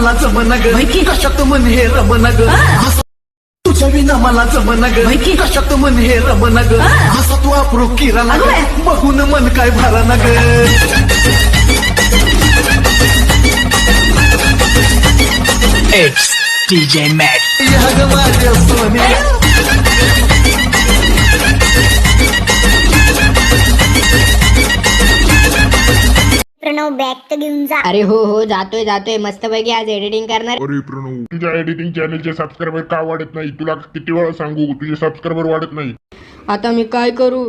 मला जमना ग कशात मन हे रमना ग तुझ्या विना मला जमना ग कशात मन हे रमना ग असा तू अप्रू किराणा ग बघून मन काय भराना ग It's DJ Matt. या ग माझ्या सोन्या प्रणव बॅग तर घेऊन जा. अरे हो जातोय मस्तपैकी आज एडिटिंग करणार. अरे प्रणव, तुझ्या एडिटिंग चॅनलचे सबस्क्रायबर का वाढत नाही? तुला किती वेळा सांगू, तुझे सबस्क्रायबर वाढत नाही. आता मी काय करू?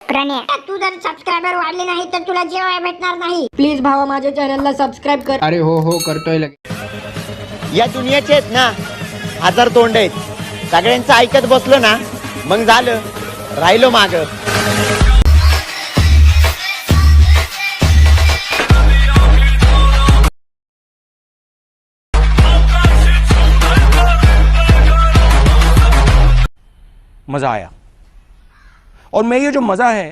प्रणय, तू जर सबस्क्रायबर वाढले नाही तर तुला जेवाय भेटणार नाही. प्लीज भावा माझ्या चॅनलला सबस्क्राईब कर. अरे हो करतोय लगेच. या दुनियाचे आहेत ना हजार तोंड आहेत, सगळ्यांचं ऐकत बसलो ना मग झालं, राहिलो माग. मजा आया और मैं ये जो मजा है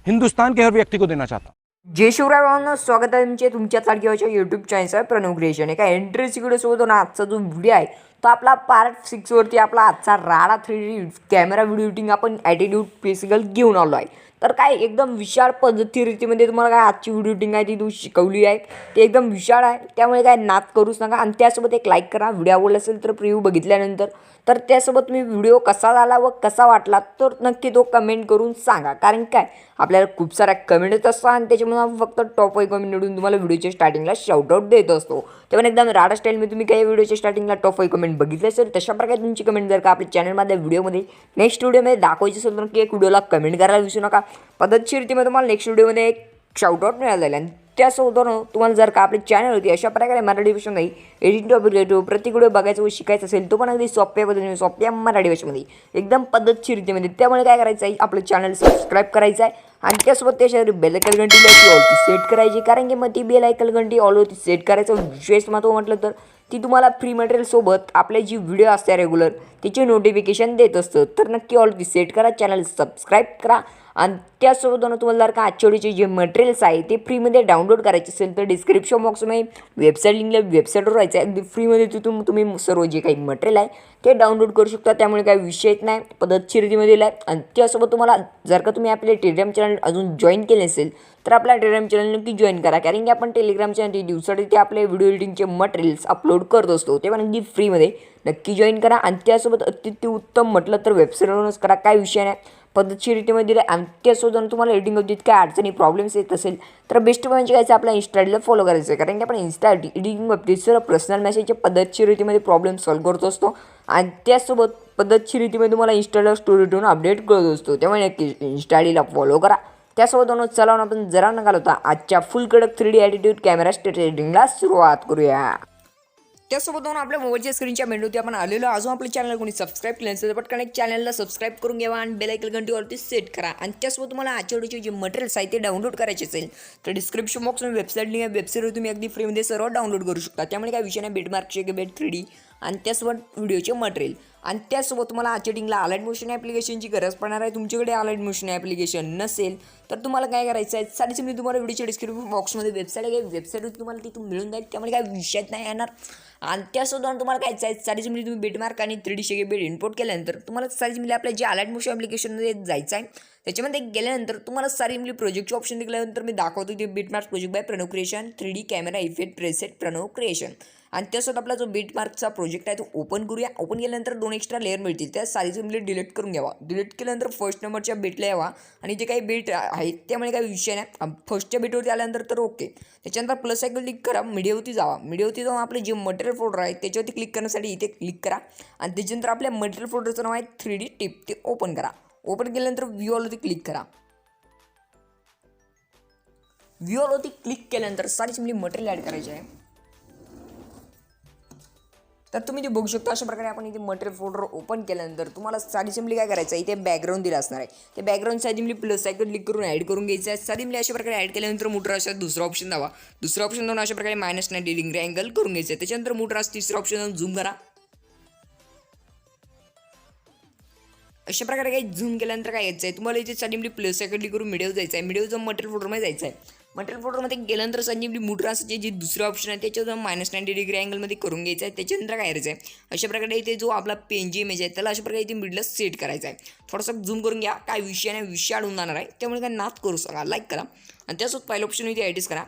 हिंदुस्तान के हर व्यक्ति को देना चाहता हूँ. जय शिवराय भावांनो, स्वागत आहे तुमचे तुमच्या चालकीच्या यूट्यूब चॅनल प्रणव क्रिएशन. एका इंटरेस्टिंग व्हिडिओ सोबत ना आजचा जो व्हिडिओ आहे तो आपला पार्ट 6 वरती आपला आजचा राडा 3D कॅमेरा व्हिडिओ एडिटिंग आपण ॲटिट्यूड बेसिकल घेऊन आलो आहे. तर काय एकदम विशाळ पद्धतीरीतीमध्ये तुम्हाला काय आजची व्हिडिओ एडिटिंग आहे ती तू शिकवली आहे, ते एकदम विशाळ आहे. त्यामुळे काय नाद करूच नका आणि त्यासोबत एक लाईक करा. व्हिडिओ आवडला असेल तर प्रिव्ह्यू बघितल्यानंतर तर त्यासोबत मी व्हिडिओ कसा झाला व कसा वाटला तर नक्की तो कमेंट करून सांगा. कारण काय आपल्याला खूप साऱ्या कमेंट येत असतात आणि त्याच्यामुळे फक्त टॉप 5 कमेंट निवडून तुम्हाला व्हिडिओच्या स्टार्टिंगला शाउटआउट देत असतो. तेव्हा एकदम राडा स्टाईलमध्ये तुम्ही काही व्हिडिओच्या स्टार्टिंगला टॉप 5 कमेंट बघितले असेल तशा प्रकारे तुमची कमेंट जर का आपल्या चॅनलमध्ये व्हिडिओमध्ये नेक्स्ट व्हिडिओमध्ये दाखवायची असेल तर नक्की एक व्हिडिओला कमेंट करायला विसरू नका. पद्धतशीरतेमध्ये तुम्हाला नेक्स्ट व्हिडिओमध्ये एक शाउटआउट मिळालं जाईल. आणि त्यासोबत तुम्हाला जर का आपली चॅनल होती अशा प्रकारे मराठी भाषेमध्ये एडिटिंग टॉपिक रिलेटिव्ह प्रत्येक व्हिडिओ बघायचं व शिकायचं असेल तो पण अगदी सोप्या पद्धतीने सोप्या मराठी भाषेमध्ये एकदम पद्धतशीरतेमध्ये. त्यामुळे काय करायचं आहे, आपलं चॅनल सबस्क्राईब करायचं आहे आणि त्यासोबत त्याच्यावर बेल आयकॉन घंटी ऑलची सेट करायची. कारण की मग ती बेल आयकॉन घंटी ऑलवरती सेट करायचं. विशेष महत्त्व म्हटलं तर ती तुम्हाला फ्री मटेरियलसोबत आपले जी व्हिडिओ असते रेग्युलर त्याचे नोटिफिकेशन देत असतं. तर नक्की ऑलवरती सेट करा, चॅनल सबस्क्राईब करा. आणि त्यासोबत तुम्हाला जर का आजच्या व्हिडिओचे जे मटेरियल्स आहे ते फ्रीमध्ये डाउनलोड करायचे असेल तर डिस्क्रिप्शन बॉक्समध्ये वेबसाईट लिंकला वेबसाईटवर राहायचं आहे. अगदी फ्रीमध्ये तिथून तुम्ही सर्व जे काही मटेरियल आहे ते डाउनलोड करू शकता. त्यामुळे काही विषय नाही, पद्धतशीरतेमध्ये आहे. आणि त्यासोबत तुम्हाला जर का तुम्ही आपले टेलिग्राम चॅनल अजून जॉईन केले असेल तर आपल्या टेलिग्राम चॅनल नक्की जॉईन करा. कारण की आपण टेलिग्राम चॅनल दिवसासाठी ते आपले व्हिडिओ एडिटिंगचे मटेरियल्स अपलोड करत असतो. तेव्हा अगदी फ्रीमध्ये नक्की जॉईन करा. आणि त्यासोबत अतिशय उत्तम म्हटलं तर वेबसाईटवरूनच करा, काय विषय नाही, पद्धतशीरतेमध्ये दिलं. आणि त्यासोबत तुम्हाला एडिटिंग होती काय अडचणी प्रॉब्लेम्स येत असेल तर बेस्ट म्हणजे काय आपल्या इंस्टाला फॉलो करायचं आहे. कारण की आपण इन्स्टा एडिटिंग बाबतीत सर्व पर्सनल मेसेजच्या पद्धतशीरतेमध्ये प्रॉब्लेम सॉल्व्ह करत असतो. आणि त्यासोबत पद्धतशीरतेमध्ये तुम्हाला इंस्टाला स्टोरी ठेवून अपडेट करत असतो. त्यामुळे नक्की इंस्टा आयडीला फॉलो करा. त्यासोबत चला आपण जरा नका होता आजच्या फुल कडक 3D ॲटिट्यूड कॅमेरा स्टेट एडिटिंगला सुरुवात करूया. त्यासोबत आपल्या मोबाईलच्या स्क्रीनच्या मेनूवरती आपण आलेलो. अजून आपल्या चॅनल कोणी सबस्क्राईब केलं नसेल तर पटकन एक चॅनलला सबस्क्राईब करून घ्यावा आणि बेल आयकॉन घंटीवरती सेट करा. आणि त्यासोबत तुम्हाला आजच्या व्हिडिओचे जे मटेरियल्स आहे ते डाउनलोड करायचे असेल तर डिस्क्रिप्शन बॉक्समध्ये वेबसाईट लिंक आहे, वेबसाईटवर तुम्ही अगदी फ्रीमध्ये सर्व डाउनलोड करू शकता. त्यामुळे काय विषय नाही, बेटमार्कचे बेट 3D आणि त्यासोबत व्हिडिओचे मटेरियल. आणि त्यासोबत तुम्हाला आजच्या टिंगला अलाइट मोशन ॲप्लिकेशनची गरज पडणार आहे. तुमच्याकडे अलाइट मोशन ॲप्लिकेशन नसेल तर तुम्हाला काय करायचं आहे, साधीच मी तुम्हाला व्हिडिओच्या डिस्क्रिप्शन बॉक्समध्ये वेबसाईट आहे, वेबसाईटवर तुम्हाला तिथून मिळून जाईल. त्यामुळे काय विषयात नाही येणार. आणि त्यासोबत तुम्हाला काय जायचं साधीच म्हणजे तुम्ही बेटमार्क आणि 3D शेगे बेट इम्पोर्ट केल्यानंतर तुम्हाला साधीच म्हणजे आपल्या जे अलाइट मोशन ॲप्लिकेशनमध्ये जायचं आहे. त्याच्यामध्ये गेल्यानंतर तुम्हाला सारी म्हणजे प्रोजेक्टचे ऑप्शन दिल्यानंतर मी दाखवतो ते beatmark project by Pranav creation 3D camera effect preset Pranav creation. आणि त्यासोबत आपला जो बीटमार्कचा प्रोजेक्ट आहे तो ओपन करूया. ओपन केल्यानंतर 2 एक्स्ट्रा लेअर मिळतील, त्या सारीचे म्हणजे डिलीट करून घ्यावा. डिलीट केल्यानंतर फर्स्ट नंबरच्या बेटला यावा आणि जे काही बेट आहेत त्यामुळे काही विषय नाही. फर्स्टच्या बेटवरती आल्यानंतर तर ओके. त्याच्यानंतर प्लस आयकॉन क्लिक करा, मीडियावरती जावा. मीडियावरती जाऊन आपले जे मटेरियल फोल्डर आहे त्याच्यावरती क्लिक करण्यासाठी इथे क्लिक करा. आणि त्याच्यानंतर आपल्या मटेरियल फोल्डरचं नाव आहे 3D टिप, ते ओपन करा. ओपन केल्यानंतर व्ह्यू ऑलवरती क्लिक करा. व्ह्यू ऑलवरती क्लिक केल्यानंतर सारी म्हणजे मटेरियल ॲड करायचे आहे. तर तुम्ही ते बघू शकता अशा प्रकारे आपण इथे मटेरियल फोल्डर ओपन केल्यानंतर तुम्हाला साधी सिम्पली काय करायचं आहे, इथे बॅकग्राऊंड दिला असणार आहे. ते background simply plus icon click करून ॲड करून घ्यायचं आहे. साधी सिम्पली अशा प्रकारे ॲड केल्यानंतर मोटर अशा दुसरा ऑप्शन दावा. दुसरा ऑप्शन देऊन अशा प्रकारे -90 डिग्री अँगल करून घ्यायचं आहे. त्याच्यानंतर मोटर असं तिसरा ऑप्शन देऊन झूम करा. अशा प्रकारे काही झूम केल्यानंतर काय यायचं आहे तुम्हाला इथे सिम्पली प्लस आयकॉन क्लिक करून मीडियावर जायचं आहे. मीडियावर जाऊन मटेरियल फोल्डरमध्ये जायचं आहे. मटेरियल फोल्डरमध्ये गेल्यानंतर संजीवनी मुद्राचे जे दुसरं ऑप्शन आहे त्याच्यावर -90 डिग्री अँगलमध्ये करून घ्यायचं आहे. त्याच्यानंतर काय करायचं आहे, अशा प्रकारे इथे जो आपला पेनजी इमेज आहे त्याला अशा प्रकारे इथे मिडला सेट करायचा आहे. थोडंसं झूम करून घ्या, काय विषय नाही, विषय अडून जाणार आहे, त्यामुळे काय नाद करू सांगा, लाईक करा आणि त्यासोबत पहिलं ऑप्शन इथे ॲडजस्ट करा.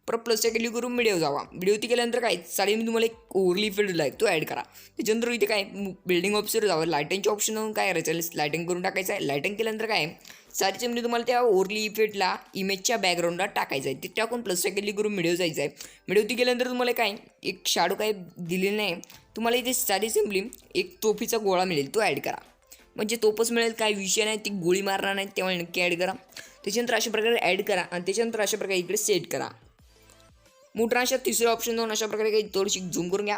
परत प्लसच्या क्लिक करून व्हिडिओ जावा. व्हिडिओ ती केल्यानंतर काय साडी मी तुम्हाला एक ओव्हरली फील्ड आहे तो ॲड करा. त्याच्यानंतर इथे काय बिल्डिंग ऑप्शन जावं, लायटिंगच्या ऑप्शन जाऊन काय करायचं, लायटिंग करून टाकायचं आहे. लायटिंग केल्यानंतर काय साडीच्या म्हणजे तुम्हाला त्या ओव्हरली इफेक्टला इमेजच्या बॅकग्राऊंडला टाकायचं आहे. ते टाकून प्लसच्या क्लिक करून व्हिडिओ जायचं आहे. व्हिडिओ ती केल्यानंतर तुम्हाला काय एक शॅडो काय दिलेलं नाही, तुम्हाला इथे साडी सिम्पली एक तोफीचा गोळा मिळेल तो ॲड करा. म्हणजे तोपच मिळेल, काय विषय नाही, ती गोळी मारणार नाही, त्यामुळे नक्की ॲड करा. त्याच्यानंतर अशा प्रकारे ॲड करा आणि त्याच्यानंतर अशा प्रकारे इकडे सेट करा. मोठा अशा तिसऱ्या ऑप्शन जाऊन अशा प्रकारे काही थोडीशी झूम करून घ्या.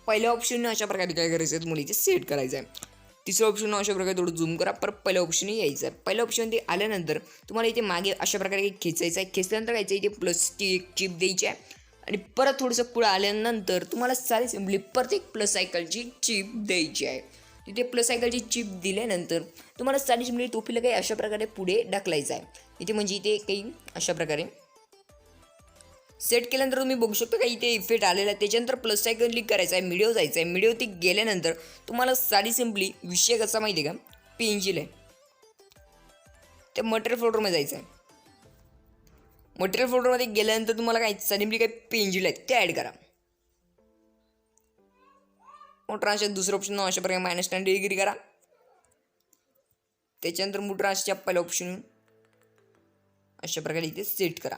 पहिल्या ऑप्शनने अशा प्रकारे काय करायचं आहे, तुम्हाला इथे सेट करायचं आहे. तिसऱ्या ऑप्शन अशा प्रकारे थोडं झूम करा. परत पहिल्या ऑप्शनही यायचं आहे. पहिल्या ऑप्शन ते आल्यानंतर तुम्हाला इथे मागे अशा प्रकारे काही खेचायचं आहे. खेचल्यानंतर यायचं इथे प्लसची एक चिप द्यायची आहे आणि परत थोडंसं पुढं आल्यानंतर तुम्हाला सारी सिम्पली परत एक प्लस सायकलची चिप द्यायची आहे. तिथे प्लस सायकलची चिप दिल्यानंतर तुम्हाला सारी सिम्पली टोपीला काही अशा प्रकारे पुढे ढकलायचं आहे. इथे म्हणजे इथे काही अशा प्रकारे सेट केल्यानंतर तुम्ही बघू शकता का इथे इफेक्ट आलेला आहे. त्याच्यानंतर प्लस सायकल क्लिक करायचा आहे, व्हिडिओ जायचा आहे. व्हिडिओ ती गेल्यानंतर तुम्हाला साडी सिम्पली विषय कसा माहिती आहे का, पेन्सिल आहे त्या मटेरियल फोल्डरमध्ये जायचं आहे. मटेरियल फोल्डरमध्ये गेल्यानंतर तुम्हाला काय सिम्पली काही पेन्सिल आहे ते ॲड करा. मोठा दुसरं ऑप्शन अशा प्रकारे -90 डिग्री करा. त्याच्यानंतर मोठा पहिलं ऑप्शन अशा प्रकारे इथे सेट करा.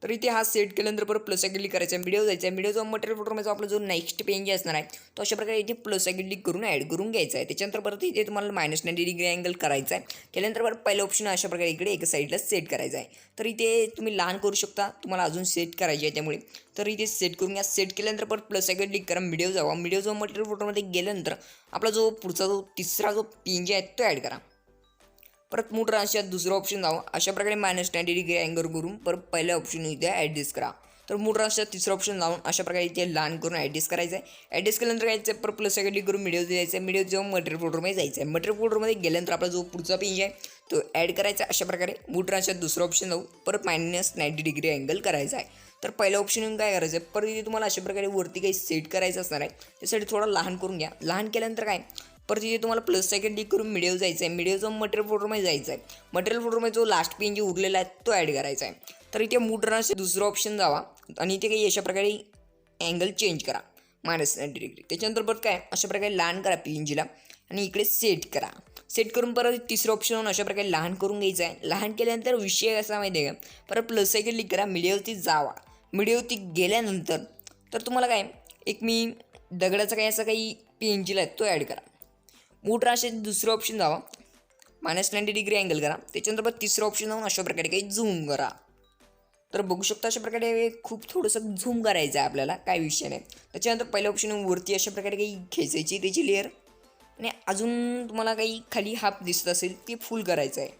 तर इथे हा सेट केल्यानंतर परत प्लस क्लिक करायचा आहे, व्हिडिओ जायचा आहे. व्हिडिओचा मटेरियल फोल्डरमध्ये आपला जो नेक्स्ट पेज असणार आहे तो अशा प्रकारे इथे प्लस क्लिक करून ॲड करून घ्यायचा आहे. त्याच्यानंतर परत इथे तुम्हाला -90 डिग्री अँगल करायचा आहे. केल्यानंतर परत पहिलं ऑप्शन अशा प्रकारे इकडे एका साईडला सेट करायचं आहे. तर इथे तुम्ही लहान करू शकता, तुम्हाला अजून सेट करायचे आहे त्यामुळे. तर इथे सेट करून घ्या. सेट केल्यानंतर परत प्लस क्लिक करा, व्हिडिओ जावा. व्हिडिओचा मटेरियल फोल्डरमध्ये गेल्यानंतर आपला जो पुढचा जो तिसरा जो पेज आहे तो ॲड करा. परत मोठा अशा दुसरं ऑप्शन जावं, अशा प्रकारे -90 डिग्री अँगल करून परत पहिल्या ऑप्शन इथे ॲडजस्ट करा. तर मोठा अशा तिसरं ऑप्शन जाऊन अशा प्रकारे इथे लहान करून ॲडजस्ट करायचं आहे. ॲडजस्ट केल्यानंतर काय परत प्लस क्लिक करून व्हिडिओ द्यायचा आहे. व्हिडिओ जेव्हा मटेरियल फोल्डरमध्ये जायचं आहे. मटेरियल फोल्डरमध्ये गेल्यानंतर आपला जो पुढचा पेज आहे तो ॲड करायचा. अशा प्रकारे मोठा अशा दुसरं ऑप्शन जाऊ परत -90 डिग्री अँगल करायचा आहे. तर पहिल्या ऑप्शन काय करायचं आहे, परत इथे तुम्हाला अशा प्रकारे वरती काही सेट करायचं असणार आहे. त्यासाठी थोडं लहान करून घ्या. लहान केल्यानंतर काय परत इथे तुम्हाला प्लस सायकल क्लिक करून व्हिडिओ जायचं आहे. व्हिडिओचा मटेरियल फोल्डरमध्ये जायचं आहे. मटेरियल फोल्डरमध्ये जो लास्ट पेज उरलेला आहे तो ॲड करायचा आहे. तर इथे मोठा दुसरं ऑप्शन जावा आणि इथे काही अशा प्रकारे अँगल चेंज करा -90 डिग्री. त्याच्यानंतर परत काय अशा प्रकारे लहान करा पेंजीला आणि इकडे सेट करा. सेट करून परत तिसरं ऑप्शन अशा प्रकारे लहान करून घ्यायचं आहे. लहान केल्यानंतर विषय कसा माहिती आहे का, परत प्लस सायकल क्लिक करा, व्हिडिओवरती जावा. व्हिडिओवरती गेल्यानंतर तर तुम्हाला काय एक मी दगडाचा काही असा काही पेंजिल आहे तो ॲड करा. मोठा असे दुसरं ऑप्शन जावा, -90 डिग्री अँगल करा. त्याच्यानंतर परत तिसरं ऑप्शन जाऊन अशा प्रकारे काही झूम करा. तर बघू शकता अशा प्रकारे खूप थोडंसं झूम करायचं आहे आपल्याला, काय विषय नाही. त्याच्यानंतर पहिल्या ऑप्शन वरती अशा प्रकारे काही खेचायची त्याची लेअर आणि अजून तुम्हाला काही खाली हाफ दिसत असेल ते फुल करायचं आहे.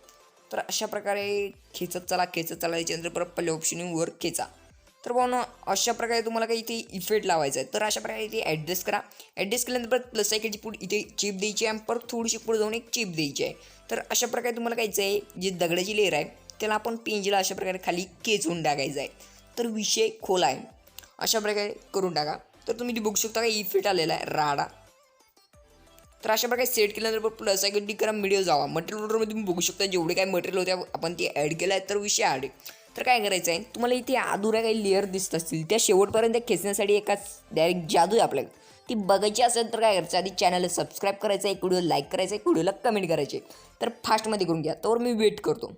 तर अशा प्रकारे खेचत चला. त्याच्यानंतर परत पहिल्या ऑप्शन वर खेचा. तर भावना अशा प्रकारे तुम्हाला काही इथे इफेक्ट लावायचा आहे. तर अशा प्रकारे इथे ॲडजस्ट करा. ॲडजस्ट केल्यानंतर परत प्लस सायकलची पुढे इथे चिप द्यायची आहे. परत थोडीशी पुढे जाऊन एक चिप द्यायची आहे. तर अशा प्रकारे तुम्हाला कायचं आहे, जे दगडाची लेअर आहे त्याला आपण पेंजिला अशा प्रकारे खाली खेचून टाकायचं आहे. तर विषय खोला आहे, अशा प्रकारे करून टाका. तर तुम्ही ती बघू शकता का इफेक्ट आलेला आहे राडा. तर अशा प्रकारे सेट केल्यानंतर प्लस सायकल क्लिक करा, व्हिडिओ जावा. मटेरियल ऑर्डरमध्ये तुम्ही बघू शकता जेवढे काही मटेरियल होते आपण ते ॲड केलं आहे. तर विषय आहे. तर काय करायचं आहे, तुम्हाला इथे अधुऱ्या काही लेअर दिसत असतील त्या शेवटपर्यंत खेचण्यासाठी एकाच डायरेक्ट जादू आहे आपल्याला. ती बघायची असेल तर काय करायचं, आधी चॅनलला सबस्क्राईब करायचं, एक व्हिडिओ लाईक करायचं, एक व्हिडिओला कमेंट करायचे. तर फास्टमध्ये करून घ्या, तर मी वेट करतो.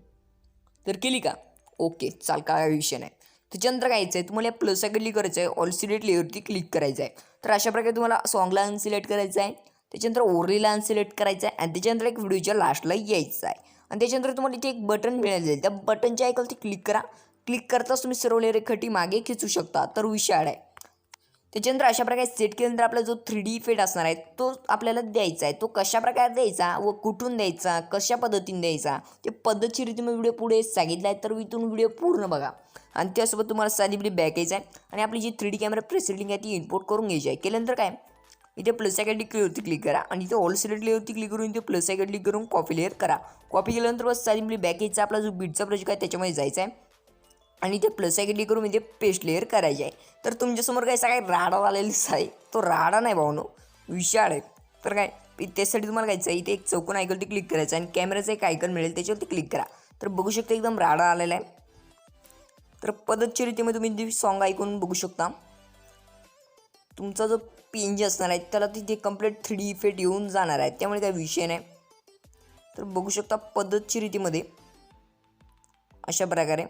तर केली का, ओके चाल, काय विषय नाही. त्याच्यानंतर काय यायचं आहे, तुम्हाला प्लस क्लिक करायचं आहे, ऑल सिलेक्ट लेअरवरती क्लिक करायचं आहे. तर अशा प्रकारे तुम्हाला सॉंगला अनसिलेक्ट करायचं आहे. त्याच्यानंतर ओरलीला अनसिलेक्ट करायचं आहे आणि त्याच्यानंतर एक व्हिडिओच्या लास्टला यायचं आहे. आणि त्याच्यानंतर तुम्हाला इथे एक बटन मिळेल, त्या बटनच्या ऐकवरती क्लिक करा. क्लिक करताच तुम्ही सर्व रेखाटी मागे खेचू शकता. तर विषय आहे. त्याच्यानंतर अशा प्रकारे सेट केल्यानंतर आपला जो 3D इफेक्ट असणार आहे तो आपल्याला द्यायचा आहे. तो कशा प्रकारे द्यायचा व कुठून द्यायचा, कशा पद्धतीने द्यायचा ते पद्धतशीर मी व्हिडिओ पुढे सांगितला आहे. तर इथून व्हिडिओ पूर्ण बघा. आणि त्यासोबत तुम्हाला साधी बॅक यायचं आहे आणि आपली जी 3D कॅमेरा प्रेसिडिंग आहे ती इम्पोर्ट करून घ्यायची आहे. केल्यानंतर काय इथे प्लस आयकॉन वरती क्लिक करा आणि इथे ऑल सिलेक्ट लेअरवरती क्लिक करून इथे प्लस आयकॉन क्लिक करून कॉपी लेअर करा. कॉपी केल्यानंतर बस सिम्पली बॅक यायचा आपला जो बीटचा प्रोजेक्ट आहे त्याच्यामध्ये जायचा आहे आणि इथे प्लस आयकॉन क्लिक करून इथे पेस्ट लेअर करायचे आहे. तर तुमच्यासमोर काय सगळा राडा आलेला आहे, तो राडा नाही भावनो, विशाळ आहे. तर काय त्यासाठी तुम्हाला काय आहे, इथे एक चौकोन आयकॉनवरती क्लिक करायचं आणि कॅमेराचा एक आयकॉन मिळेल त्याच्यावरती क्लिक करा. तर बघू शकता एकदम राडा आलेला आहे. तर पद्धतशीरितेमध्ये तुम्ही सॉन्ग ऐकून बघू शकता. तुमचा जो PNG असणार आहे त्याला तिथे कंप्लीट 3D इफेक्ट येऊन जाणार आहे, त्यामुळे काही विषय नाही. तर बघू शकता पद्धतशीरितेमध्ये अशा प्रकारे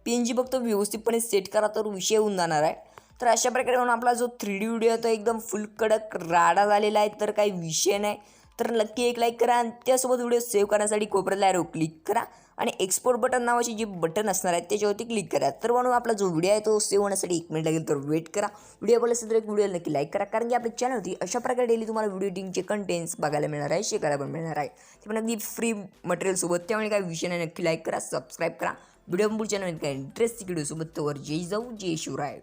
PNG फक्त व्यवस्थितपणे सेट करा तर विषय होऊन जाणार आहे. तर अशा प्रकारे म्हणून आपला जो 3D व्हिडिओ आहे तो एकदम फुल कडक राडा झालेला आहे. तर काही विषय नाही. तर नक्की एक लाईक करा आणि त्यासोबत व्हिडिओ सेव्ह करण्यासाठी कोपऱ्याला ॲरो क्लिक करा आणि एक्सपोर्ट बटन नावाचे जे बटन असणार आहे त्याच्यावरती क्लिक करा. तर म्हणून आपला जो व्हिडिओ आहे तो सेव्ह होण्यासाठी 1 मिनिट लागेल. तर वेट करा. व्हिडिओ आवडला असेल तर एक व्हिडिओला नक्की लाईक करा, कारण की आपल्या चॅनलवरती अशा प्रकारे डेली तुम्हाला व्हिडिओ एडिटिंगचे कंटेंट्स बघायला मिळणार आहे, शिकायला पण मिळणार आहे. ते पण अगदी फ्री मटेरियलसोबत. त्यामुळे काही विषय नाही. नक्की लाईक करा, सबस्क्राईब करा. व्हिडिओ पुढच्या चॅनलमध्ये काय इंटरेस्टिंग व्हिडिओसोबत. तर जय जाऊ, जय शिवराय.